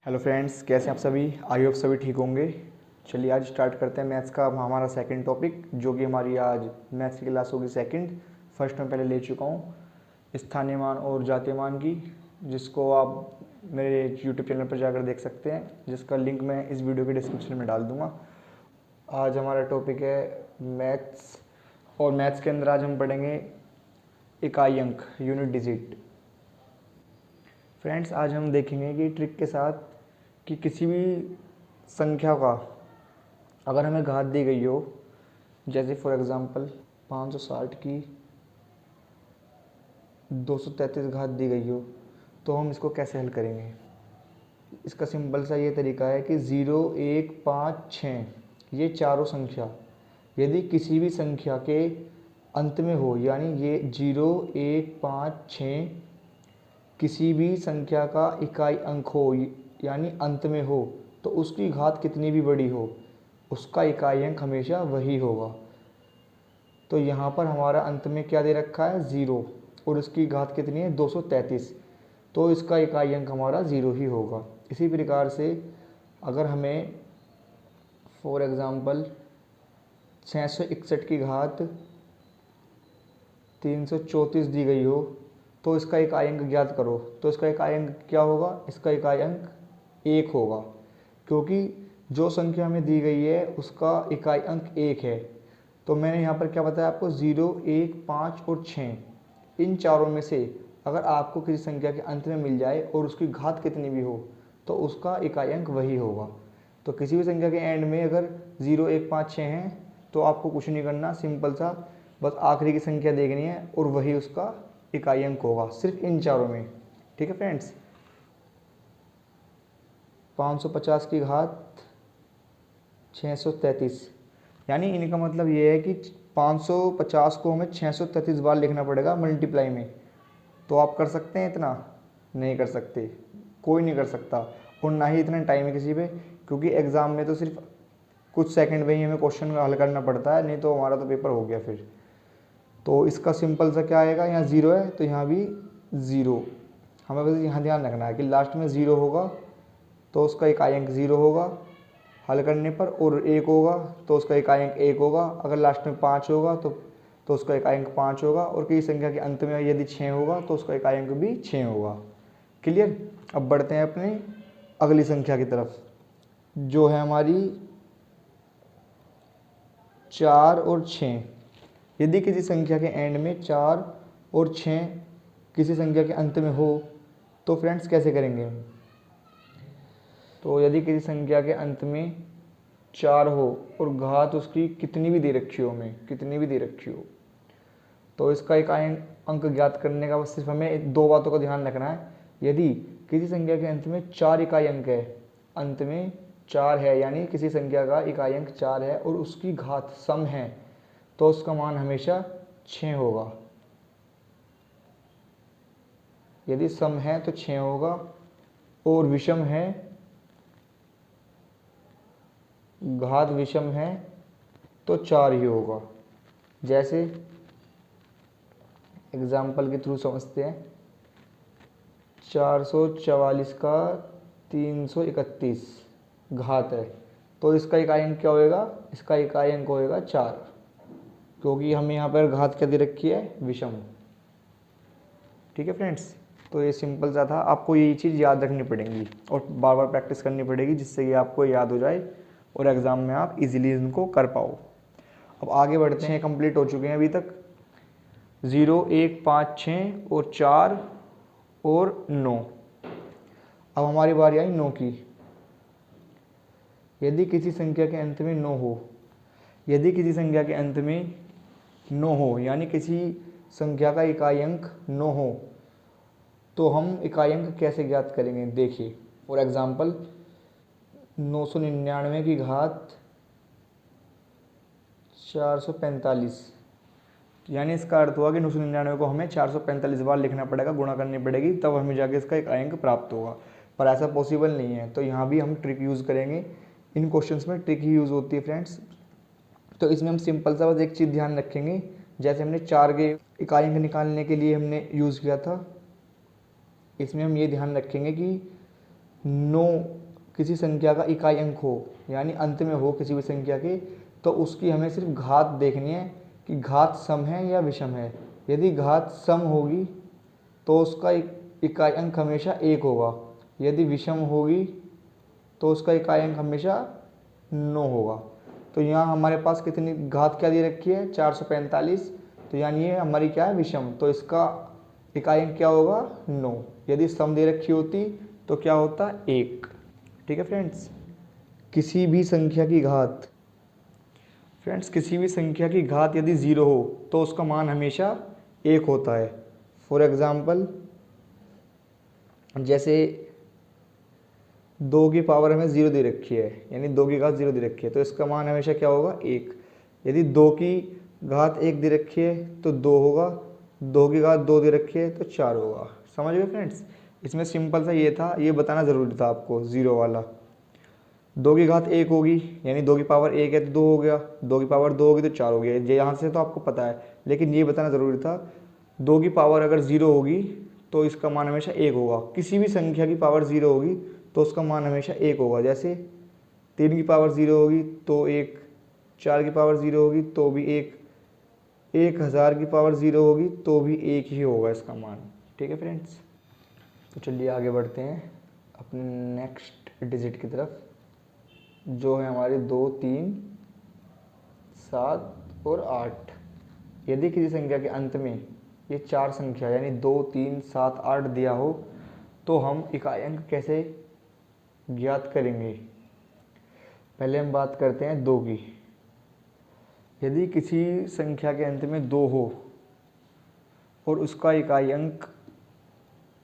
Hello friends, कैसे हैं आप सभी। आई होप सभी ठीक होंगे। चलिए आज स्टार्ट करते हैं मैथ्स का हमारा सेकंड टॉपिक, जो कि हमारी आज मैथ्स की क्लास होगी सेकंड। फर्स्ट में पहले ले चुका हूँ स्थानीय मान और जातीय मान की, जिसको आप मेरे यूट्यूब चैनल पर जाकर देख सकते हैं, जिसका लिंक मैं इस वीडियो के डिस्क्रिप्शन में डाल दूँगा। आज हमारा टॉपिक है मैथ्स, और मैथ्स के अंदर आज हम पढ़ेंगे इकाई अंक, यूनिट डिजिट। फ्रेंड्स, आज हम देखेंगे कि ट्रिक के साथ कि किसी भी संख्या का अगर हमें घात दी गई हो, जैसे फॉर एग्ज़ाम्पल 560 की 233 घात दी गई हो, तो हम इसको कैसे हल करेंगे। इसका सिंपल सा ये तरीका है कि 0, 1, 5, 6 ये चारों संख्या यदि किसी भी संख्या के अंत में हो, यानी ये 0, 1, 5, 6 किसी भी संख्या का इकाई अंक हो यानी अंत में हो, तो उसकी घात कितनी भी बड़ी हो उसका इकाई अंक हमेशा वही होगा। तो यहाँ पर हमारा अंत में क्या दे रखा है 0, और इसकी घात कितनी है 233, तो इसका इकाई अंक हमारा 0 ही होगा। इसी प्रकार से अगर हमें फॉर एग्ज़ाम्पल 661 की घात 334 दी गई हो, तो इसका इकाई अंक ज्ञात करो, तो इसका इकाई अंक क्या होगा, इसका इकाई अंक 1 होगा, क्योंकि जो संख्या हमें दी गई है उसका इकाई अंक 1 है। तो मैंने यहाँ पर क्या बताया आपको, 0, 1, 5 और 6 इन चारों में से अगर आपको किसी संख्या के अंत में मिल जाए और उसकी घात कितनी भी हो, तो उसका इकाई अंक वही होगा। तो किसी भी संख्या के एंड में अगर 0, 1, 5, 6 हैं, तो आपको कुछ नहीं करना, सिंपल सा बस आखिरी की संख्या देखनी है और वही उसका इकाई अंक होगा, सिर्फ इन चारों में। ठीक है फ्रेंड्स। 550 की घात 633, यानी इनका मतलब ये है कि 550 को हमें 633 बार लिखना पड़ेगा मल्टीप्लाई में। तो आप कर सकते हैं इतना? नहीं कर सकते, कोई नहीं कर सकता, और ना ही इतना टाइम है किसी पे, क्योंकि एग्ज़ाम में तो सिर्फ कुछ सेकंड में ही हमें क्वेश्चन हल करना पड़ता है, नहीं तो हमारा तो पेपर हो गया फिर। तो इसका सिंपल सा क्या आएगा, यहाँ 0 है तो यहाँ भी 0। हमें बस यहाँ ध्यान रखना है कि लास्ट में 0 होगा तो उसका इकाई अंक 0 होगा हल करने पर, और 1 होगा तो उसका इकाई अंक 1 होगा। अगर लास्ट में 5 होगा तो उसका इकाई अंक 5 होगा, और किसी संख्या के अंत में यदि 6 होगा तो उसका इकाई अंक भी 6 होगा। क्लियर। अब बढ़ते हैं अपने अगली संख्या की तरफ, जो है हमारी 4 और 6। यदि किसी संख्या के एंड में 4 और 6 किसी संख्या के अंत में हो, तो फ्रेंड्स कैसे करेंगे। तो यदि किसी संख्या के अंत में 4 हो और घात उसकी कितनी भी दे रखी हो, हमें कितनी भी दे रखी हो, तो इसका इकाई अंक ज्ञात करने का बस सिर्फ हमें दो बातों का ध्यान रखना है। यदि किसी संख्या के अंत में 4 इकाई अंक है, अंत में 4 है, यानी किसी संख्या का इकाई अंक 4 है और उसकी घात सम है, तो उसका मान हमेशा 6 होगा। यदि सम है तो 6 होगा, और विषम है, घात विषम है, तो 4 ही होगा। जैसे एग्जाम्पल के थ्रू समझते हैं, 444 का 331 घात है, तो इसका इकाई अंक क्या होएगा, इसका इकाई अंक होएगा 4, क्योंकि हमें यहाँ पर घात क्या दे रखी है, विषम। ठीक है फ्रेंड्स। तो ये सिंपल सा था, आपको यही चीज़ याद रखनी पड़ेगी और बार बार प्रैक्टिस करनी पड़ेगी, जिससे कि आपको याद हो जाए और एग्ज़ाम में आप इजीली इनको कर पाओ। अब आगे बढ़ते हैं, कंप्लीट हो चुके हैं अभी तक 0, 1, 5, 6 और 4 और 9। अब हमारी बारी आई 9 की। यदि किसी संख्या के अंत में 9 हो, यदि किसी संख्या के अंत में 9 हो, यानी किसी संख्या का इकाई अंक 9 हो, तो हम इकाई अंक कैसे ज्ञात करेंगे। देखिए फॉर एग्जांपल 999 की घात 445, यानी इसका अर्थ हुआ कि 999 को हमें 445 बार लिखना पड़ेगा, गुणा करनी पड़ेगी, तब हमें जाके इसका इकाई अंक प्राप्त होगा। पर ऐसा पॉसिबल नहीं है, तो यहाँ भी हम ट्रिक यूज़ करेंगे। इन क्वेश्चंस में ट्रिक ही यूज़ होती है फ्रेंड्स। तो इसमें हम सिंपल सा बस एक चीज़ ध्यान रखेंगे, जैसे हमने 4 के इकाई अंक निकालने के लिए हमने यूज़ किया था, इसमें हम ये ध्यान रखेंगे कि 9 किसी संख्या का इकाई अंक हो, यानी अंत में हो किसी भी संख्या के, तो उसकी हमें सिर्फ घात देखनी है कि घात सम है या विषम है। यदि घात सम होगी तो उसका इकाई अंक हमेशा 1 होगा, यदि विषम होगी तो उसका इकाई अंक हमेशा 9 होगा। तो यहाँ हमारे पास कितनी घात क्या दे रखी है, 445, तो यानी ये हमारी क्या है, विषम, तो इसका इकाई अंक क्या होगा, 9। यदि सम दे रखी होती तो क्या होता, 1। ठीक है फ्रेंड्स। किसी भी संख्या की घात, फ्रेंड्स किसी भी संख्या की घात यदि 0 हो तो उसका मान हमेशा 1 होता है। फॉर एग्जाम्पल जैसे 2 की पावर हमें 0 दे रखी है, यानी 2 की घात 0 दे रखी है, तो इसका मान हमेशा क्या होगा, 1। यदि 2 की घात 1 दे रखी है तो 2 होगा, 2 की घात 2 दे रखी है तो 4 होगा। समझ गए फ्रेंड्स। इसमें सिंपल सा ये था, ये बताना ज़रूरी था आपको, 0 वाला। 2 की घात 1 होगी, यानी 2 की पावर 1 है तो 2 हो गया, 2 की पावर 2 होगी तो 4 हो गया। ये यहाँ से तो आपको पता है, लेकिन ये बताना ज़रूरी था, 2 की पावर अगर 0 होगी तो इसका मान हमेशा 1 होगा। किसी भी संख्या की पावर 0 होगी तो उसका मान हमेशा 1 होगा। जैसे 3 की पावर 0 होगी तो 1, 4 की पावर 0 होगी तो भी 1, 1000 की पावर 0 होगी तो भी 1 ही होगा इसका मान। ठीक है फ्रेंड्स। तो चलिए आगे बढ़ते हैं अपने नेक्स्ट डिजिट की तरफ, जो है हमारे 2, 3, 7 और 8। यदि किसी संख्या के अंत में ये 4 संख्या यानी 2, 3, 7, 8 दिया हो तो हम इकाई अंक कैसे ज्ञात करेंगे। पहले हम बात करते हैं 2 की। यदि किसी संख्या के अंत में 2 हो और उसका इकाई अंक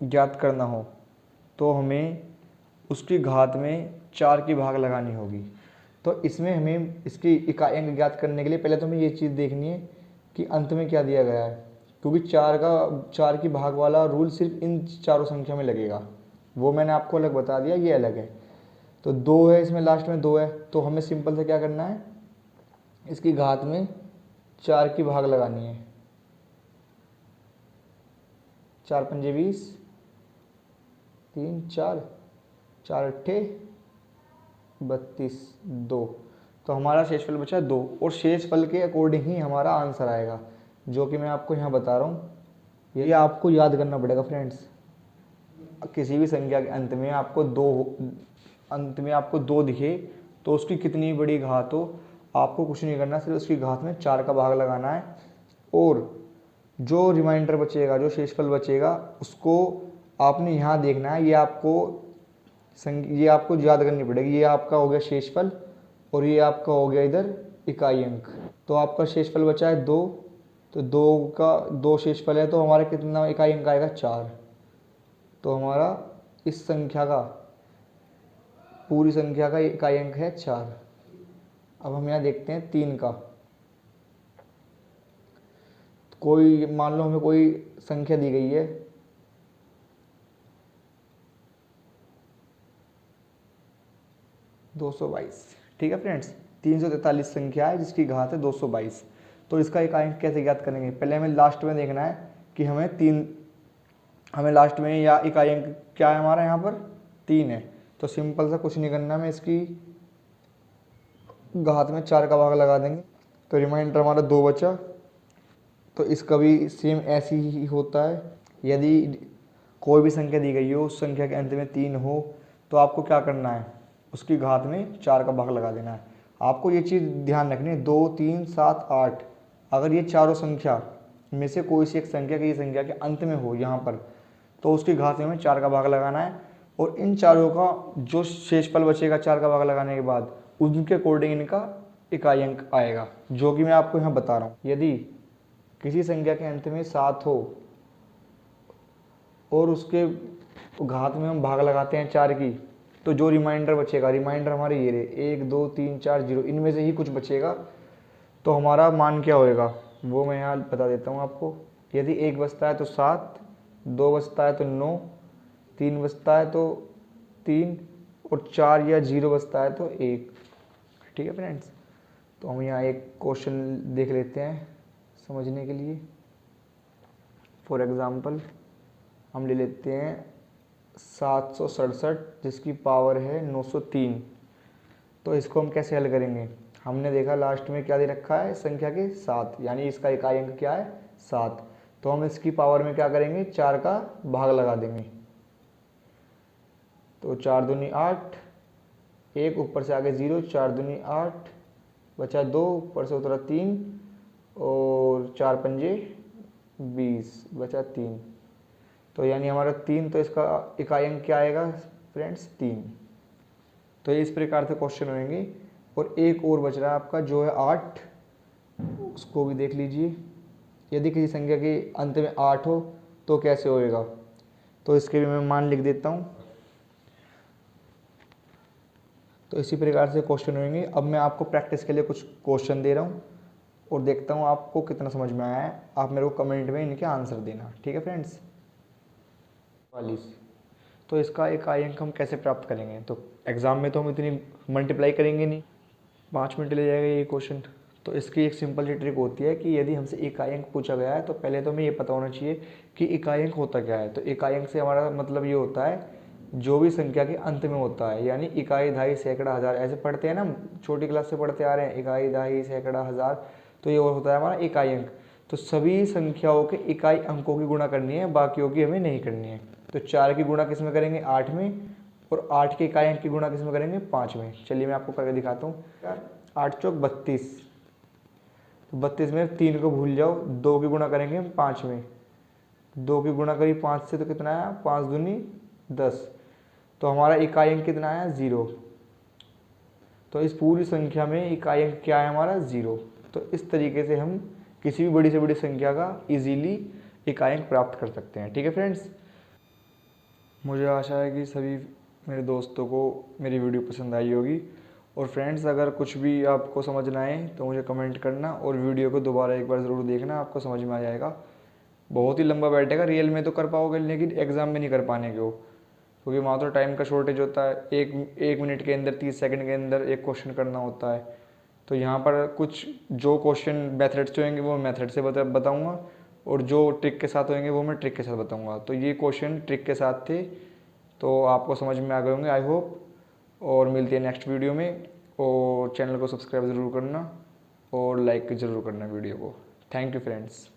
ज्ञात करना हो तो हमें उसकी घात में 4 की भाग लगानी होगी। तो इसमें हमें इसकी इकाई अंक ज्ञात करने के लिए पहले तो हमें ये चीज़ देखनी है कि अंत में क्या दिया गया है, क्योंकि 4 की भाग वाला रूल सिर्फ इन चारों संख्या में लगेगा, वो मैंने आपको अलग बता दिया, ये अलग है। तो 2 है, इसमें लास्ट में 2 है, तो हमें सिंपल से क्या करना है, इसकी घात में 4 की भाग लगानी है। 4 पंजे 20, 3 4, 4 अट्ठे 32, 2। तो हमारा शेषफल बचा 2, और शेषफल के अकॉर्डिंग ही हमारा आंसर आएगा, जो कि मैं आपको यहाँ बता रहा हूँ। ये आपको याद करना पड़ेगा फ्रेंड्स। किसी भी संख्या के अंत में आपको 2 दिखे तो उसकी कितनी बड़ी घात हो, आपको कुछ नहीं करना, सिर्फ उसकी घात में 4 का भाग लगाना है, और जो रिमाइंडर बचेगा, जो शेषफल बचेगा, उसको आपने यहाँ देखना है। ये आपको याद करनी पड़ेगी। ये आपका हो गया शेषफल और ये आपका हो गया इधर इकाई अंक। तो आपका शेषफल बचा है 2, तो 2 शेषफल है, तो हमारा कितना इकाई अंक आएगा, 4। तो हमारा इस संख्या का, पूरी संख्या का इकाई अंक है 4। अब हम यहाँ देखते हैं 3 का। कोई मान लो हमें कोई संख्या दी गई है, (222). ठीक है फ्रेंड्स, 343 संख्या है जिसकी घात है 222। तो इसका इकाई अंक कैसे ज्ञात करेंगे, पहले हमें लास्ट में देखना है कि हमें लास्ट में या इकाई अंक क्या है हमारा, यहाँ पर 3 है। तो सिंपल सा कुछ नहीं करना, हमें इसकी घात में 4 का भाग लगा देंगे, तो रिमाइंडर हमारा 2 बचा। तो इसका भी सेम ऐसी ही होता है। यदि कोई भी संख्या दी गई हो, उस संख्या के अंत में 3 हो, तो आपको क्या करना है, उसकी घात में 4 का भाग लगा देना है। आपको ये चीज़ ध्यान रखनी है, 2, 3, 7, 8, अगर ये चारों संख्या में से कोई सी एक संख्या की संख्या के अंत में हो यहाँ पर, तो उसकी घात में 4 का भाग लगाना है, और इन चारों का जो शेषफल बचेगा 4 का भाग लगाने के बाद, उनके अकॉर्डिंग इनका इकाई अंक आएगा, जो कि मैं आपको यहाँ बता रहा हूँ। यदि किसी संख्या के अंत में 7 हो और उसके घात में हम भाग लगाते हैं 4 की, तो जो रिमाइंडर बचेगा, रिमाइंडर हमारे ये रहे 1, 2, 3, 4, 0, इनमें से ही कुछ बचेगा, तो हमारा मान क्या होएगा वो मैं यहाँ बता देता हूँ आपको। यदि 1 बचता है तो 7, 2 बचता है तो 9, 3 बचता है तो 3, और 4 या 0 बचता है तो 1। ठीक है फ्रेंड्स। तो हम यहाँ एक क्वेश्चन देख लेते हैं समझने के लिए। फॉर एग्ज़ाम्पल हम ले लेते हैं 767 जिसकी पावर है 903। तो इसको हम कैसे हल करेंगे? हमने देखा लास्ट में क्या दे रखा है संख्या के 7, यानी इसका इकाई अंक क्या है 7। तो हम इसकी पावर में क्या करेंगे, 4 का भाग लगा देंगे। तो 4 दूनी 8, एक ऊपर से आगे 0, 4 दूनी 8, बचा 2, ऊपर से उतरा 3, और 4 पंजे 20, बचा 3। तो यानी हमारा 3, तो इसका इकाई अंक क्या आएगा फ्रेंड्स 3। तो ये इस प्रकार से क्वेश्चन होंगे। और एक और बच रहा है आपका जो है 8, उसको भी देख लीजिए। यदि किसी संख्या के अंत में 8 हो तो कैसे होएगा? तो इसके भी मैं मान लिख देता हूँ। तो इसी प्रकार से क्वेश्चन होंगे। अब मैं आपको प्रैक्टिस के लिए कुछ क्वेश्चन दे रहा हूँ और देखता हूँ आपको कितना समझ में आया है। आप मेरे को कमेंट में इनके आंसर देना, ठीक है फ्रेंड्स। 44, तो इसका इकाई अंक हम कैसे प्राप्त करेंगे? तो एग्ज़ाम में तो हम इतनी मल्टीप्लाई करेंगे नहीं, 5 मिनट ले जाएगा ये क्वेश्चन। तो इसकी एक सिंपल सी ट्रिक होती है कि यदि हमसे इकाई अंक पूछा गया है तो पहले तो हमें ये पता होना चाहिए कि इकाई अंक होता क्या है। तो इकाई अंक से हमारा मतलब ये होता है जो भी संख्या के अंत में होता है, यानी इकाई, दहाई, सैकड़ा, हज़ार, ऐसे पढ़ते हैं ना, छोटी क्लास से पढ़ते आ रहे हैं, इकाई, दहाई, सैकड़ा, हज़ार। तो ये होता है हमारा इकाई अंक। तो सभी संख्याओं के इकाई अंकों की गुणा करनी है, बाकियों की हमें नहीं करनी है। तो 4 की गुणा किस में करेंगे? 8 में। और 8 के इकाई अंक की गुणा किस में करेंगे? 5 में। चलिए मैं आपको करके दिखाता हूँ। 8 चौक 32, तो 32 में 3 को भूल जाओ, 2 की गुणा करेंगे 5 में। 2 की गुणा करी 5 से तो कितना आया? 5 दूनी 10। तो हमारा इकाई अंक कितना आया? 0। तो इस पूरी संख्या में इकाई अंक क्या है हमारा? 0। तो इस तरीके से हम किसी भी बड़ी से बड़ी संख्या का इजीली इकाई अंक प्राप्त कर सकते हैं, ठीक है फ्रेंड्स। मुझे आशा है कि सभी मेरे दोस्तों को मेरी वीडियो पसंद आई होगी। और फ्रेंड्स, अगर कुछ भी आपको समझ ना आए तो मुझे कमेंट करना, और वीडियो को दोबारा एक बार ज़रूर देखना, आपको समझ में आ जाएगा। बहुत ही लंबा बैठेगा, रियल में तो कर पाओगे लेकिन एग्ज़ाम में नहीं कर पाने के हो, क्योंकि वहाँ तो टाइम का शॉर्टेज होता है। एक मिनट के अंदर 30 सेकंड के अंदर एक क्वेश्चन करना होता है। तो यहाँ पर कुछ जो क्वेश्चन मेथड से होंगे वो मेथड से बताऊँगा, और जो ट्रिक के साथ होंगे वो मैं ट्रिक के साथ बताऊँगा। तो ये क्वेश्चन ट्रिक के साथ थे, तो आपको समझ में आ गए होंगे आई होप। और मिलती है नेक्स्ट वीडियो में। और चैनल को सब्सक्राइब ज़रूर करना और लाइक ज़रूर करना वीडियो को। Thank you friends.